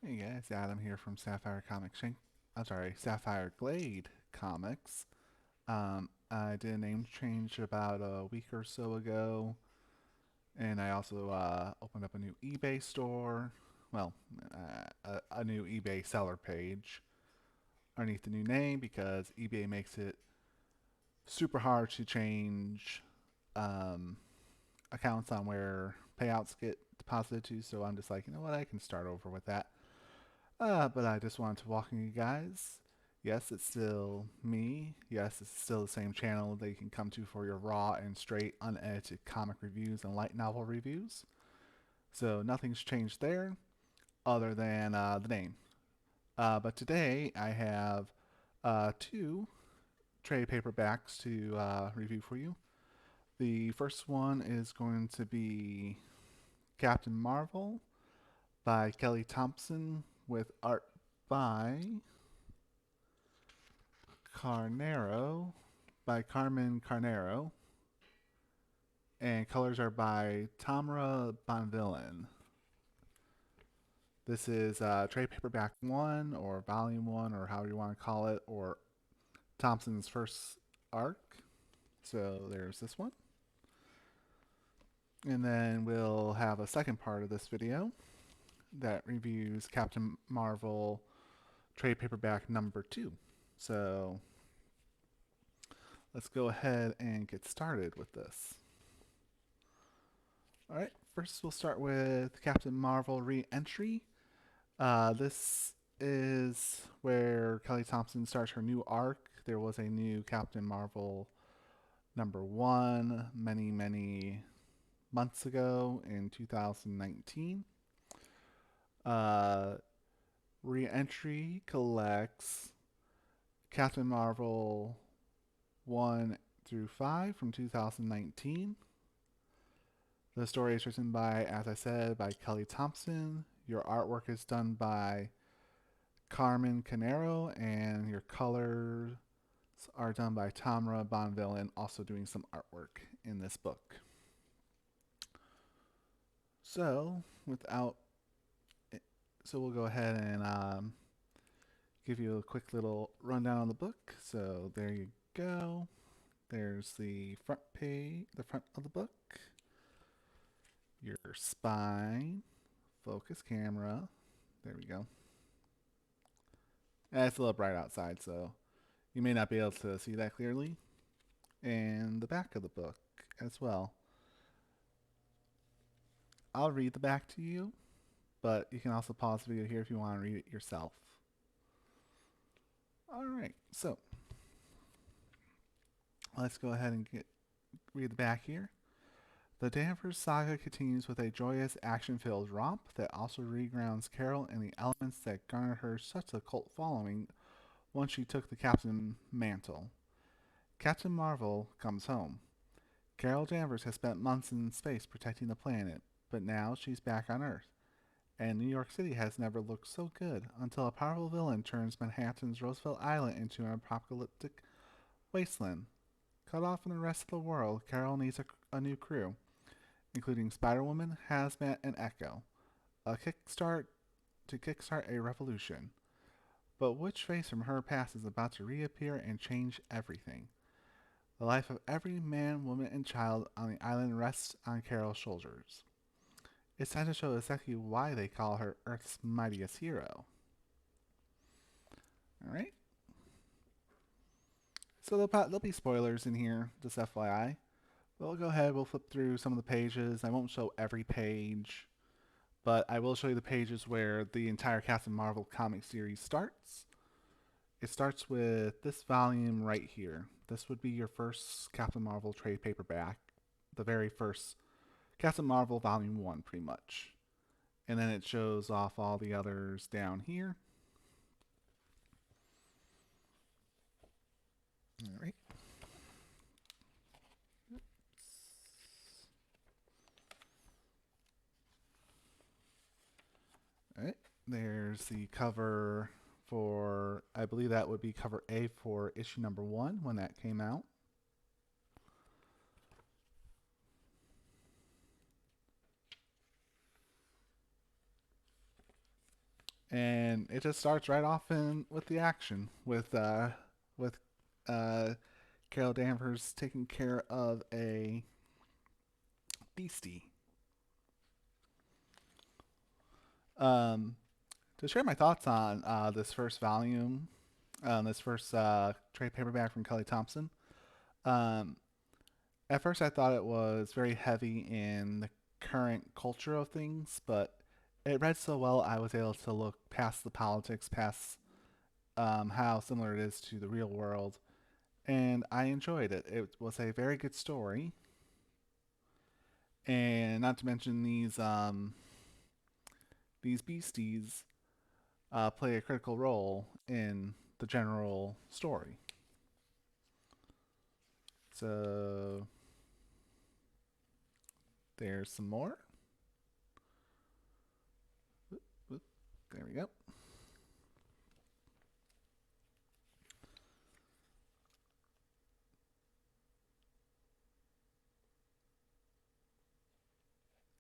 Hey guys, Adam here from Sapphire Comics. Sapphire Glade Comics. I did a name change about a week or so ago, and I also opened up a new eBay store. Well, a new eBay seller page underneath the new name because eBay makes it super hard to change um, accounts on where payouts get deposited to. So I'm just like, you know what, I can start over with that. But I just wanted to welcome you guys. Yes, it's still me. Yes, it's still the same channel that you can come to for your raw and straight, unedited comic reviews and light novel reviews. So nothing's changed there other than the name. But today I have two trade paperbacks to review for you. The first one is going to be Captain Marvel by Kelly Thompson with art by Carnero by Carmen Carnero, and colors are by Tamra Bonvillain. This is trade paperback 1 or volume 1 or however you want to call it, or Thompson's first arc. So there's this one. And then we'll have a second part of this video that reviews Captain Marvel trade paperback number 2. So let's go ahead and get started with this. Alright, first we'll start with Captain Marvel re-entry. This is where Kelly Thompson starts her new arc. There was a new Captain Marvel number 1 many months ago in 2019. Uh, re-entry collects Captain Marvel 1 through 5 from 2019. The story is written by, as I said, by Kelly Thompson. Your artwork is done by Carmen Canero, and your colors are done by Tamra Bonvillain, also doing some artwork in this book. So, without, so we'll go ahead and give you a quick little rundown on the book. So there you go. There's the front page, the front of the book, your spine, focus camera. There we go. It's a little bright outside, so you may not be able to see that clearly. And the back of the book as well. I'll read the back to you, but you can also pause the video here if you want to read it yourself. Alright, so let's go ahead and read the back here. The Danvers saga continues with a joyous, action-filled romp that also regrounds Carol in the elements that garnered her such a cult following once she took the Captain mantle. Captain Marvel comes home. Carol Danvers has spent months in space protecting the planet, but now she's back on Earth. And New York City has never looked so good until a powerful villain turns Manhattan's Roosevelt Island into an apocalyptic wasteland. Cut off from the rest of the world, Carol needs a new crew, including Spider-Woman, Hazmat, and Echo. A kickstart to kickstart a revolution. But which face from her past is about to reappear and change everything? The life of every man, woman, and child on the island rests on Carol's shoulders. It's time to show exactly why they call her Earth's mightiest hero. Alright? So there'll be spoilers in here, just FYI. We'll go ahead, we'll flip through some of the pages. I won't show every page, but I will show you the pages where the entire Captain Marvel comic series starts. It starts with this volume right here. This would be your first Captain Marvel trade paperback, the very first Captain Marvel Volume 1, pretty much. And then it shows off all the others down here. All right. All right. There's the cover for, I believe that would be cover A for issue number 1 when that came out. and it just starts right off in with the action with uh, Carol Danvers taking care of a beastie. Um, to share my thoughts on this first volume, this first trade paperback from Kelly Thompson. Um, at first, I thought it was very heavy in the current culture of things, but it read so well, I was able to look past the politics, past how similar it is to the real world, and I enjoyed it. It was a very good story, and not to mention these beasties play a critical role in the general story. So there's some more. Oop, there we go.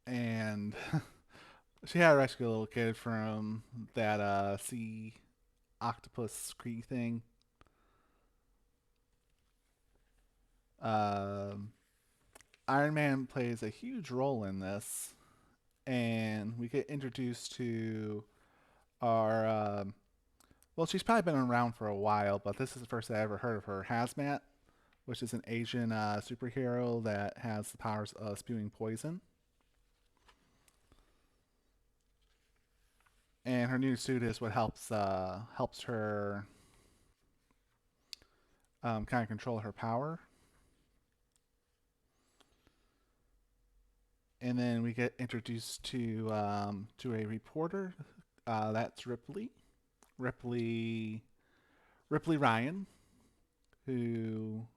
And she had to rescue a little kid from that sea octopus creek thing. Um, Iron Man plays a huge role in this, and we get introduced to our. Well, she's probably been around for a while, but this is the first I ever heard of her. Hazmat, which is an Asian superhero that has the powers of spewing poison. And her new suit is what helps her kind of control her power. And then we get introduced to a reporter. That's Ripley Ripley Ryan, who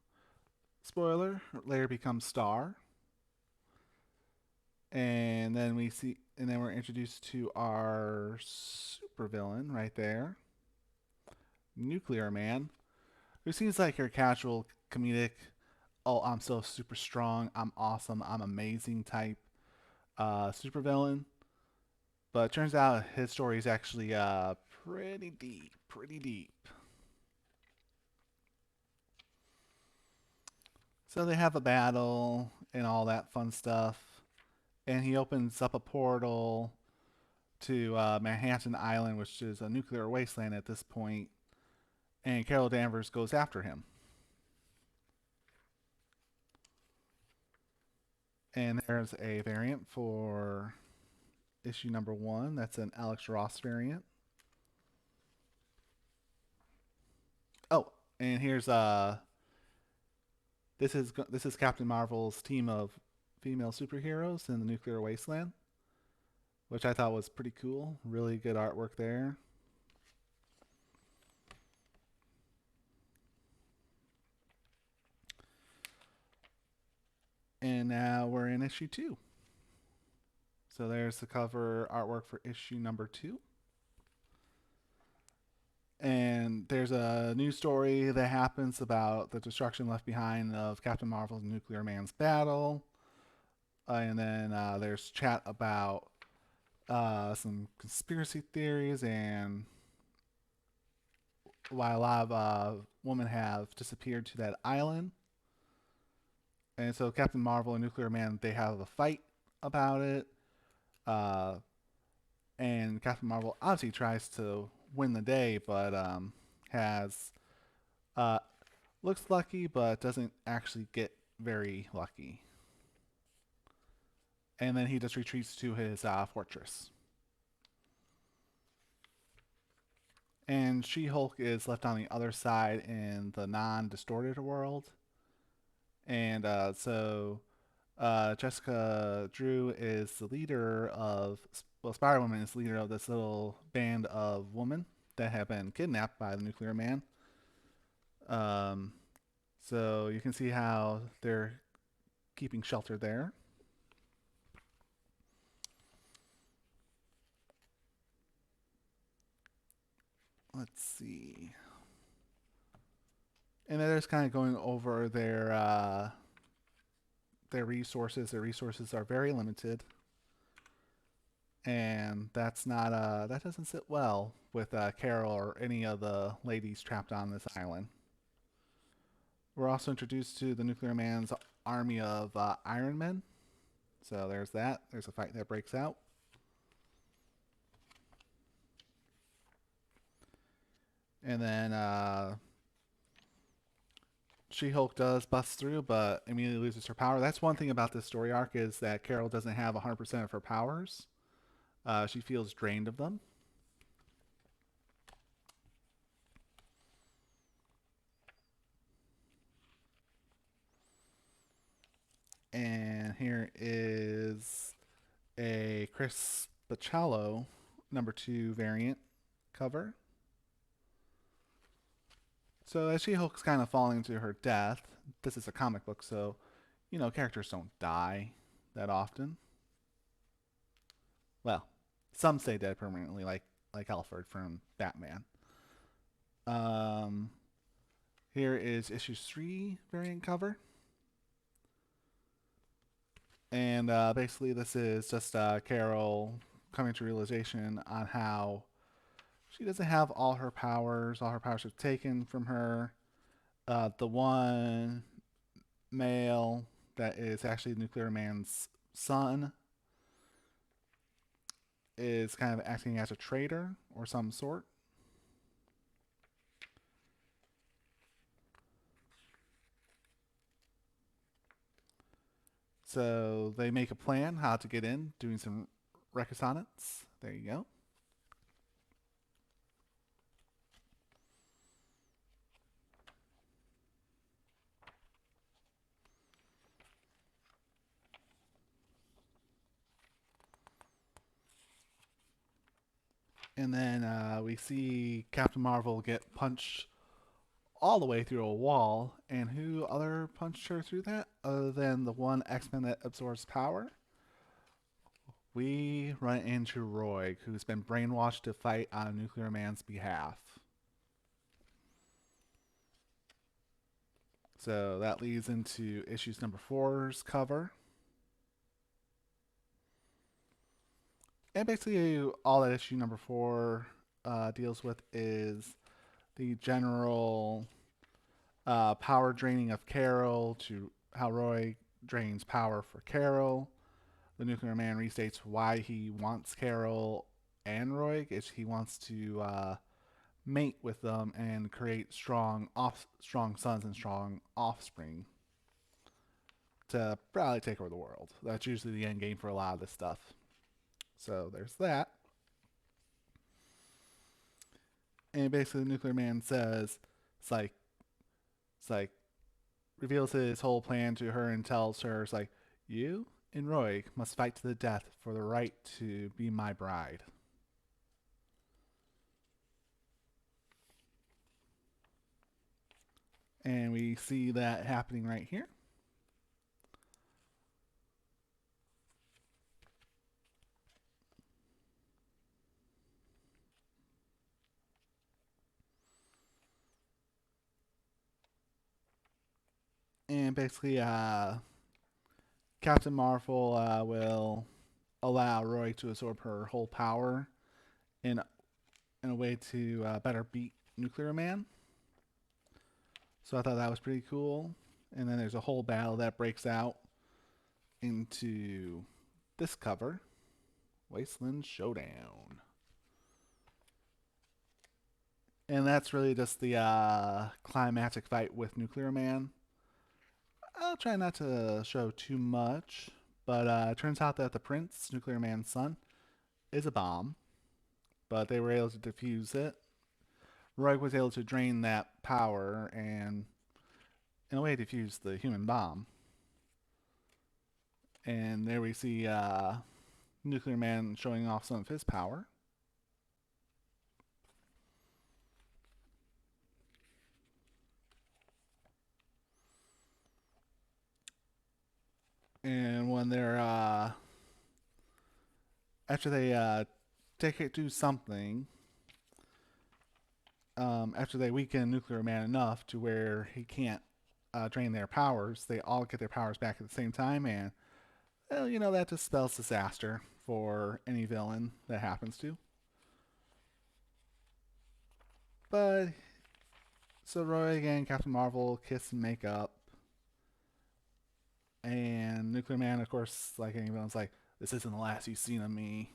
spoiler later becomes Star. And then we're introduced to our supervillain right there, Nuclear Man, who seems like your casual comedic, oh, I'm so super strong, I'm awesome, I'm amazing type supervillain. But it turns out his story is actually pretty deep, pretty deep. So they have a battle and all that fun stuff, and he opens up a portal to Manhattan Island, which is a nuclear wasteland at this point, and Carol Danvers goes after him. And there's a variant for issue number 1. That's an Alex Ross variant. Oh, and here's this is Captain Marvel's team of female superheroes in the nuclear wasteland, which I thought was pretty cool. Really good artwork there. And now we're in issue 2. So there's the cover artwork for issue number 2. And there's a news story that happens about the destruction left behind of Captain Marvel's Nuclear Man's battle. And then there's chat about some conspiracy theories and why a lot of women have disappeared to that island. And so Captain Marvel and Nuclear Man, they have a fight about it. Uh, and Captain Marvel obviously tries to win the day, but has uh, looks lucky, but doesn't actually get very lucky. And then he just retreats to his fortress. And She Hulk is left on the other side in the non distorted world. And Jessica Drew is the leader of, well, Spider Woman is the leader of this little band of women that have been kidnapped by the Nuclear Man. Um, so you can see how they're keeping shelter there. Let's see. And they're just kind of going over their resources. Their resources are very limited. and that doesn't sit well with Carol or any of the ladies trapped on this island. We're also introduced to the Nuclear Man's army of Iron Men. So there's that. There's a fight that breaks out. And then She-Hulk does bust through, but immediately loses her power. That's one thing about this story arc is that Carol doesn't have 100% of her powers. She feels drained of them. And here is a Chris Bachalo #2 variant cover. So as She-Hulk's kind of falling to her death, this is a comic book, so characters don't die that often. Well, some stay dead permanently, like Alfred from Batman. Um, Here is issue 3 variant cover, and basically this is just Carol coming to realization on how she doesn't have all her powers. All her powers are taken from her. The one male that is actually Nuclear Man's son is kind of acting as a traitor or some sort. So they make a plan how to get in, doing some reconnaissance. There you go. And then we see Captain Marvel get punched all the way through a wall. And who other punched her through that other than the one X-Men that absorbs power? We run into Roy, who's been brainwashed to fight on Nuclear Man's behalf. So that leads into issues #4's cover. And basically, all that issue #4 deals with is the general power draining of Carol, to how Roy drains power for Carol. The Nuclear Man restates why he wants Carol and Roy. Is he wants to mate with them and create strong sons and strong offspring to probably take over the world. That's usually the end game for a lot of this stuff. So there's that. And basically, the Nuclear Man says it's like reveals his whole plan to her and tells her it's like, you and Roy must fight to the death for the right to be my bride. And we see that happening right here. And basically, Captain Marvel will allow Roy to absorb her whole power in a way to better beat Nuclear Man. So I thought that was pretty cool. And then there's a whole battle that breaks out into this cover, Wasteland Showdown. And that's really just the climactic fight with Nuclear Man. I'll try not to show too much, but it turns out that the Prince, Nuclear Man's son, is a bomb, but they were able to defuse it. Roy was able to drain that power and, in a way, defuse the human bomb. And there we see Nuclear Man showing off some of his power. And when they're after they take it to something, after they weaken Nuclear Man enough to where he can't drain their powers, they all get their powers back at the same time, and well, that just spells disaster for any villain that happens to. But so Roy and Captain Marvel kiss and make up, and Nuclear Man, of course, like any villain's like, "This isn't the last you've seen of me."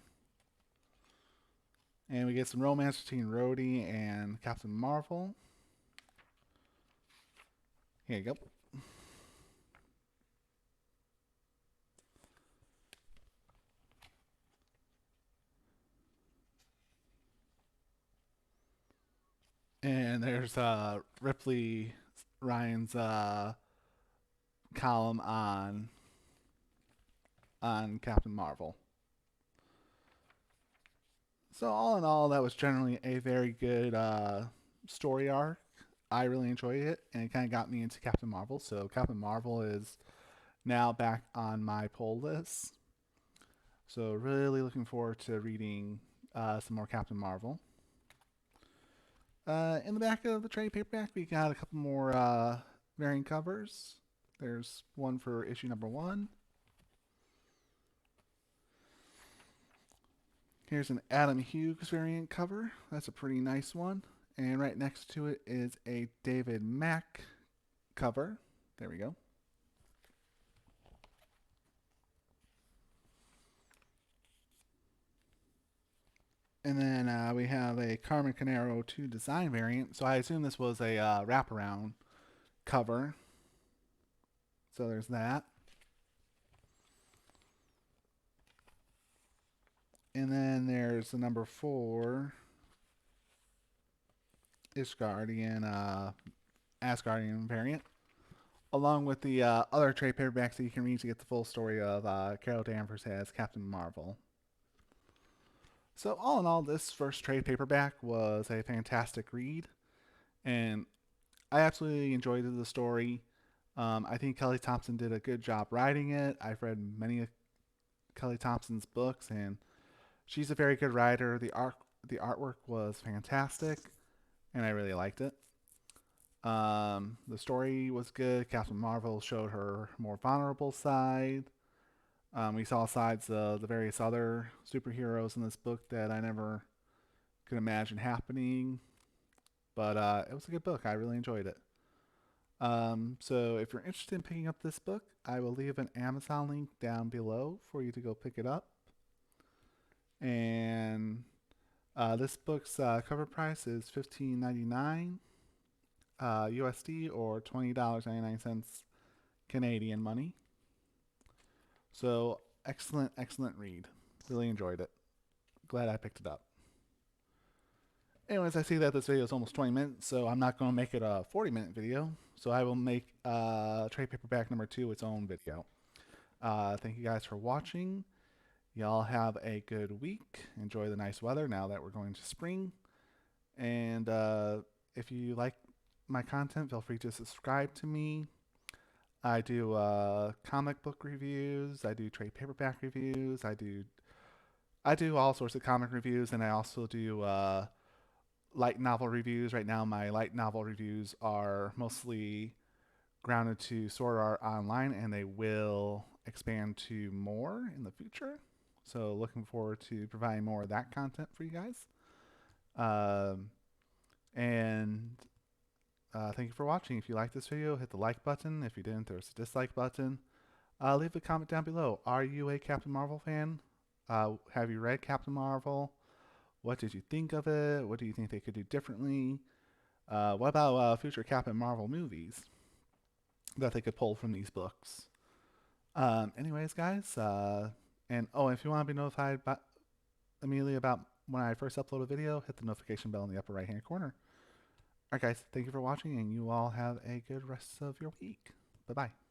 And we get some romance between Rhodey and Captain Marvel. Here you go. And there's Ripley Ryan's column on Captain Marvel. So all in all, that was generally a very good story arc. I really enjoyed it, and it kind of got me into Captain Marvel. So Captain Marvel is now back on my pull list. So really looking forward to reading some more Captain Marvel. In the back of the trade paperback, we got a couple more variant covers. There's one for issue number 1. Here's an Adam Hughes variant cover. That's a pretty nice one. And right next to it is a David Mack cover. There we go. And then we have a Carmen Canero 2 design variant. So I assume this was a wraparound cover. So there's that. And then there's the number 4 Asgardian variant, along with the other trade paperbacks that you can read to get the full story of Carol Danvers as Captain Marvel. So all in all, this first trade paperback was a fantastic read, and I absolutely enjoyed the story. I think Kelly Thompson did a good job writing it. I've read many of Kelly Thompson's books, and she's a very good writer. The artwork was fantastic, and I really liked it. The story was good. Captain Marvel showed her more vulnerable side. We saw sides of the various other superheroes in this book that I never could imagine happening. But it was a good book. I really enjoyed it. So if you're interested in picking up this book, I will leave an Amazon link down below for you to go pick it up. And this book's cover price is $15.99 USD or $20.99 Canadian money. So excellent, excellent read. Really enjoyed it. Glad I picked it up. Anyways, I see that this video is almost 20 minutes, so I'm not going to make it a 40-minute video. So I will make trade paperback number 2 its own video. Thank you guys for watching. Y'all have a good week. Enjoy the nice weather now that we're going to spring. And if you like my content, feel free to subscribe to me. I do comic book reviews. I do trade paperback reviews. I do all sorts of comic reviews, and I also do light novel reviews. Right now, my light novel reviews are mostly grounded to Sword Art Online, and they will expand to more in the future. So looking forward to providing more of that content for you guys. And thank you for watching. If you liked this video, hit the like button. If you didn't, there's a dislike button. Leave a comment down below. Are you a Captain Marvel fan? Have you read Captain Marvel? What did you think of it? What do you think they could do differently? What about future Captain Marvel movies that they could pull from these books? Anyways, guys, and if you want to be notified immediately about when I first upload a video, hit the notification bell in the upper right hand corner. Alright guys, thank you for watching, and you all have a good rest of your week. Bye bye.